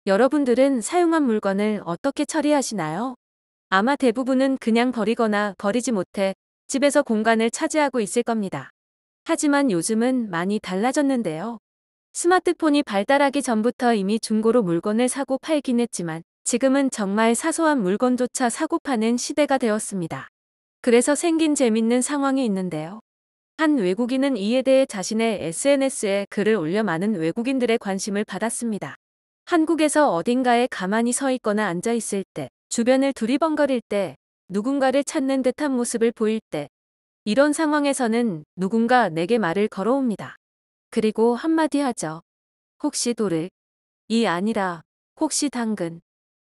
여러분들은 사용한 물건을 어떻게 처리하시나요? 아마 대부분은 그냥 버리거나 버리지 못해 집에서 공간을 차지하고 있을 겁니다. 하지만 요즘은 많이 달라졌는데요. 스마트폰이 발달하기 전부터 이미 중고로 물건을 사고 팔긴 했지만 지금은 정말 사소한 물건조차 사고 파는 시대가 되었습니다. 그래서 생긴 재밌는 상황이 있는데요. 한 외국인은 이에 대해 자신의 SNS에 글을 올려 많은 외국인들의 관심을 받았습니다. 한국에서 어딘가에 가만히 서 있거나 앉아 있을 때, 주변을 두리번거릴 때, 누군가를 찾는 듯한 모습을 보일 때, 이런 상황에서는 누군가 내게 말을 걸어옵니다. 그리고 한마디 하죠. 혹시 도를? 이 아니라 혹시 당근?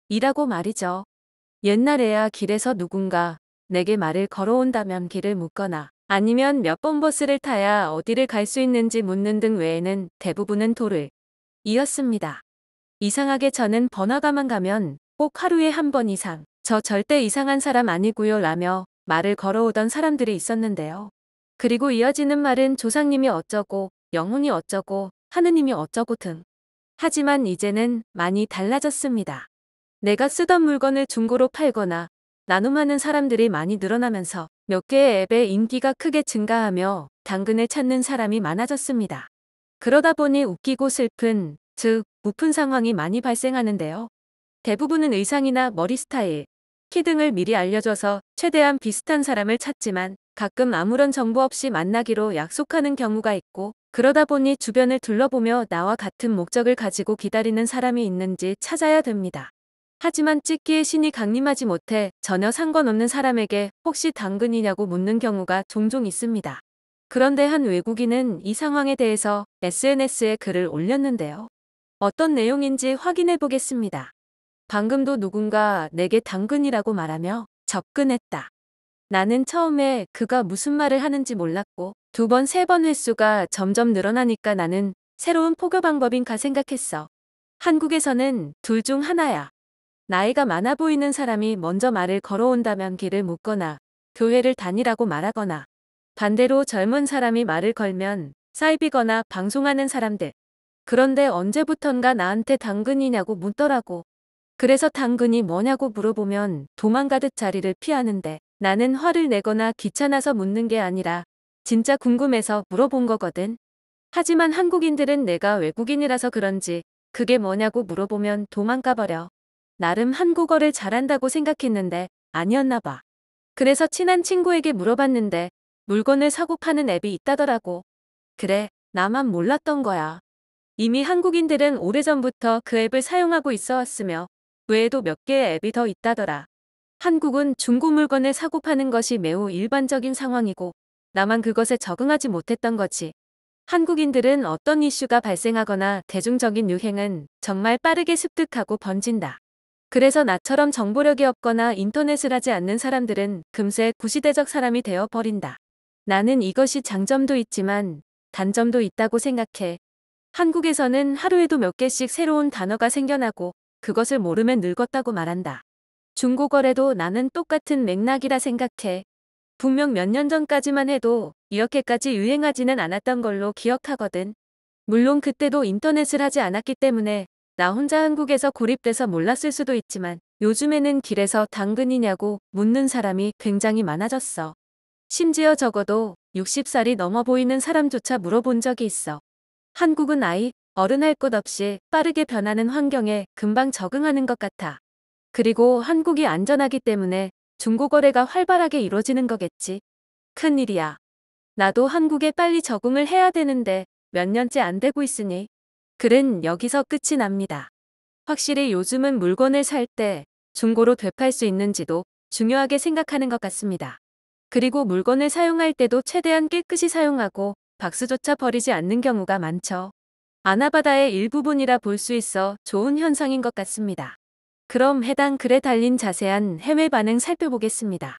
이라고 말이죠. 옛날에야 길에서 누군가 내게 말을 걸어온다면 길을 묻거나 아니면 몇 번 버스를 타야 어디를 갈 수 있는지 묻는 등 외에는 대부분은 도를 이었습니다. 이상하게 저는 번화가만 가면 꼭 하루에 한 번 이상 저 절대 이상한 사람 아니고요 라며 말을 걸어오던 사람들이 있었는데요. 그리고 이어지는 말은 조상님이 어쩌고 영혼이 어쩌고 하느님이 어쩌고 등. 하지만 이제는 많이 달라졌습니다. 내가 쓰던 물건을 중고로 팔거나 나눔하는 사람들이 많이 늘어나면서 몇 개의 앱의 인기가 크게 증가하며 당근을 찾는 사람이 많아졌습니다. 그러다 보니 웃기고 슬픈, 즉 우픈 상황이 많이 발생하는데요. 대부분은 의상이나 머리 스타일, 키 등을 미리 알려줘서 최대한 비슷한 사람을 찾지만 가끔 아무런 정보 없이 만나기로 약속하는 경우가 있고 그러다 보니 주변을 둘러보며 나와 같은 목적을 가지고 기다리는 사람이 있는지 찾아야 됩니다. 하지만 찍기에 신이 강림하지 못해 전혀 상관없는 사람에게 혹시 당근이냐고 묻는 경우가 종종 있습니다. 그런데 한 외국인은 이 상황에 대해서 SNS에 글을 올렸는데요. 어떤 내용인지 확인해 보겠습니다. 방금도 누군가 내게 당근이라고 말하며 접근했다. 나는 처음에 그가 무슨 말을 하는지 몰랐고 두 번, 세 번 횟수가 점점 늘어나니까 나는 새로운 포교 방법인가 생각했어. 한국에서는 둘 중 하나야. 나이가 많아 보이는 사람이 먼저 말을 걸어온다면 길을 묻거나 교회를 다니라고 말하거나 반대로 젊은 사람이 말을 걸면 사이비거나 방송하는 사람들. 그런데 언제부턴가 나한테 당근이냐고 묻더라고. 그래서 당근이 뭐냐고 물어보면 도망가듯 자리를 피하는데 나는 화를 내거나 귀찮아서 묻는 게 아니라 진짜 궁금해서 물어본 거거든. 하지만 한국인들은 내가 외국인이라서 그런지 그게 뭐냐고 물어보면 도망가 버려. 나름 한국어를 잘한다고 생각했는데 아니었나 봐. 그래서 친한 친구에게 물어봤는데 물건을 사고 파는 앱이 있다더라고. 그래, 나만 몰랐던 거야. 이미 한국인들은 오래전부터 그 앱을 사용하고 있어 왔으며 외에도 몇 개의 앱이 더 있다더라. 한국은 중고 물건을 사고 파는 것이 매우 일반적인 상황이고 나만 그것에 적응하지 못했던 거지. 한국인들은 어떤 이슈가 발생하거나 대중적인 유행은 정말 빠르게 습득하고 번진다. 그래서 나처럼 정보력이 없거나 인터넷을 하지 않는 사람들은 금세 구시대적 사람이 되어 버린다. 나는 이것이 장점도 있지만 단점도 있다고 생각해. 한국에서는 하루에도 몇 개씩 새로운 단어가 생겨나고 그것을 모르면 늙었다고 말한다. 중고거래도 나는 똑같은 맥락이라 생각해. 분명 몇 년 전까지만 해도 이렇게까지 유행하지는 않았던 걸로 기억하거든. 물론 그때도 인터넷을 하지 않았기 때문에 나 혼자 한국에서 고립돼서 몰랐을 수도 있지만 요즘에는 길에서 당근이냐고 묻는 사람이 굉장히 많아졌어. 심지어 적어도 60살이 넘어 보이는 사람조차 물어본 적이 있어. 한국은 아이, 어른 할 것 없이 빠르게 변하는 환경에 금방 적응하는 것 같아. 그리고 한국이 안전하기 때문에 중고거래가 활발하게 이루어지는 거겠지. 큰일이야. 나도 한국에 빨리 적응을 해야 되는데 몇 년째 안 되고 있으니. 글은 여기서 끝이 납니다. 확실히 요즘은 물건을 살 때 중고로 되팔 수 있는지도 중요하게 생각하는 것 같습니다. 그리고 물건을 사용할 때도 최대한 깨끗이 사용하고 박스조차 버리지 않는 경우가 많죠. 아나바다의 일부분이라 볼 수 있어 좋은 현상인 것 같습니다. 그럼 해당 글에 달린 자세한 해외 반응 살펴보겠습니다.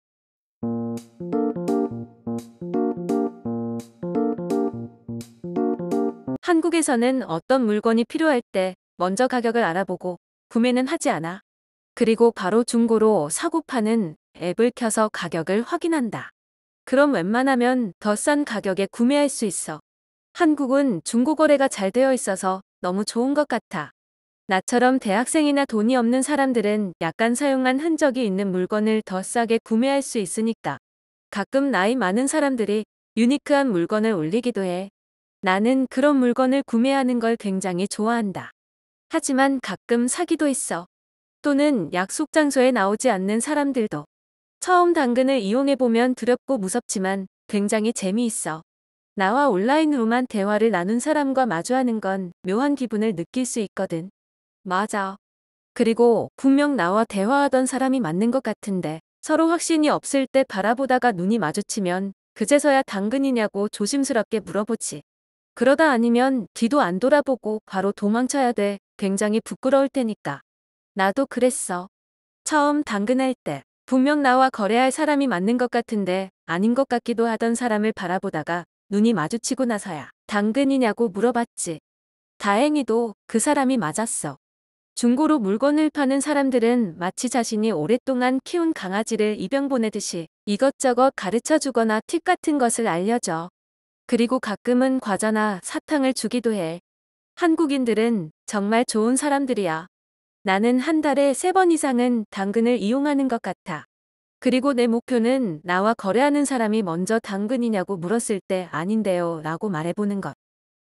한국에서는 어떤 물건이 필요할 때 먼저 가격을 알아보고 구매는 하지 않아. 그리고 바로 중고로 사고 파는 앱을 켜서 가격을 확인한다. 그럼 웬만하면 더 싼 가격에 구매할 수 있어. 한국은 중고거래가 잘 되어 있어서 너무 좋은 것 같아. 나처럼 대학생이나 돈이 없는 사람들은 약간 사용한 흔적이 있는 물건을 더 싸게 구매할 수 있으니까. 가끔 나이 많은 사람들이 유니크한 물건을 올리기도 해. 나는 그런 물건을 구매하는 걸 굉장히 좋아한다. 하지만 가끔 사기도 했어. 또는 약속 장소에 나오지 않는 사람들도. 처음 당근을 이용해보면 두렵고 무섭지만 굉장히 재미있어. 나와 온라인으로만 대화를 나눈 사람과 마주하는 건 묘한 기분을 느낄 수 있거든. 맞아. 그리고 분명 나와 대화하던 사람이 맞는 것 같은데 서로 확신이 없을 때 바라보다가 눈이 마주치면 그제서야 당근이냐고 조심스럽게 물어보지. 그러다 아니면 뒤도 안 돌아보고 바로 도망쳐야 돼. 굉장히 부끄러울 테니까. 나도 그랬어. 처음 당근할 때 분명 나와 거래할 사람이 맞는 것 같은데 아닌 것 같기도 하던 사람을 바라보다가 눈이 마주치고 나서야 당근이냐고 물어봤지. 다행히도 그 사람이 맞았어. 중고로 물건을 파는 사람들은 마치 자신이 오랫동안 키운 강아지를 입양 보내듯이 이것저것 가르쳐 주거나 팁 같은 것을 알려줘. 그리고 가끔은 과자나 사탕을 주기도 해. 한국인들은 정말 좋은 사람들이야. 나는 한 달에 3번 이상은 당근을 이용하는 것 같아. 그리고 내 목표는 나와 거래하는 사람이 먼저 당근이냐고 물었을 때 아닌데요 라고 말해보는 것.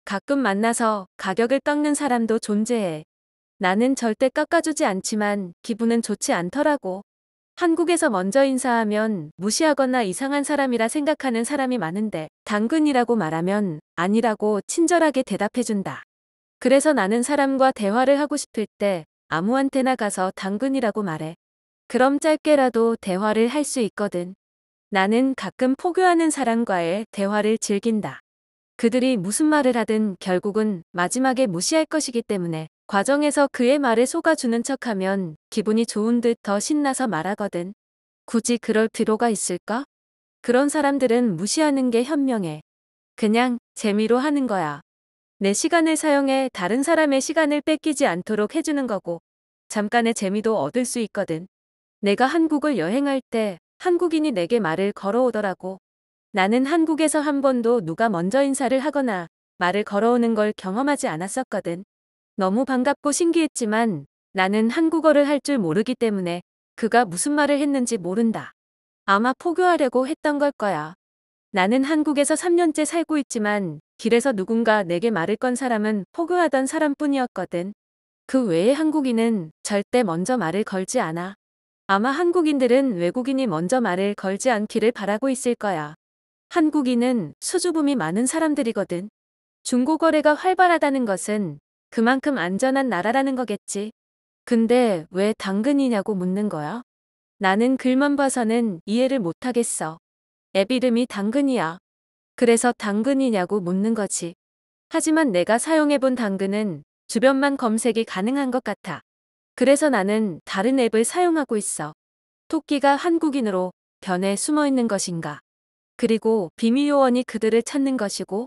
가끔 만나서 가격을 깎는 사람도 존재해. 나는 절대 깎아주지 않지만 기분은 좋지 않더라고. 한국에서 먼저 인사하면 무시하거나 이상한 사람이라 생각하는 사람이 많은데 당근이라고 말하면 아니라고 친절하게 대답해준다. 그래서 나는 사람과 대화를 하고 싶을 때 아무한테나 가서 당근이라고 말해. 그럼 짧게라도 대화를 할 수 있거든. 나는 가끔 포교하는 사람과의 대화를 즐긴다. 그들이 무슨 말을 하든 결국은 마지막에 무시할 것이기 때문에 과정에서 그의 말에 속아주는 척하면 기분이 좋은 듯 더 신나서 말하거든. 굳이 그럴 필요가 있을까? 그런 사람들은 무시하는 게 현명해. 그냥 재미로 하는 거야. 내 시간을 사용해 다른 사람의 시간을 뺏기지 않도록 해주는 거고 잠깐의 재미도 얻을 수 있거든. 내가 한국을 여행할 때 한국인이 내게 말을 걸어오더라고. 나는 한국에서 한 번도 누가 먼저 인사를 하거나 말을 걸어오는 걸 경험하지 않았었거든. 너무 반갑고 신기했지만 나는 한국어를 할 줄 모르기 때문에 그가 무슨 말을 했는지 모른다. 아마 포교하려고 했던 걸 거야. 나는 한국에서 3년째 살고 있지만 길에서 누군가 내게 말을 건 사람은 포교하던 사람뿐이었거든. 그 외의 한국인은 절대 먼저 말을 걸지 않아. 아마 한국인들은 외국인이 먼저 말을 걸지 않기를 바라고 있을 거야. 한국인은 수줍음이 많은 사람들이거든. 중고거래가 활발하다는 것은 그만큼 안전한 나라라는 거겠지. 근데 왜 당근이냐고 묻는 거야? 나는 글만 봐서는 이해를 못하겠어. 앱 이름이 당근이야. 그래서 당근이냐고 묻는 거지. 하지만 내가 사용해본 당근은 주변만 검색이 가능한 것 같아. 그래서 나는 다른 앱을 사용하고 있어. 토끼가 한국인으로 변에 숨어 있는 것인가? 그리고 비밀 요원이 그들을 찾는 것이고.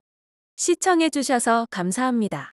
시청해주셔서 감사합니다.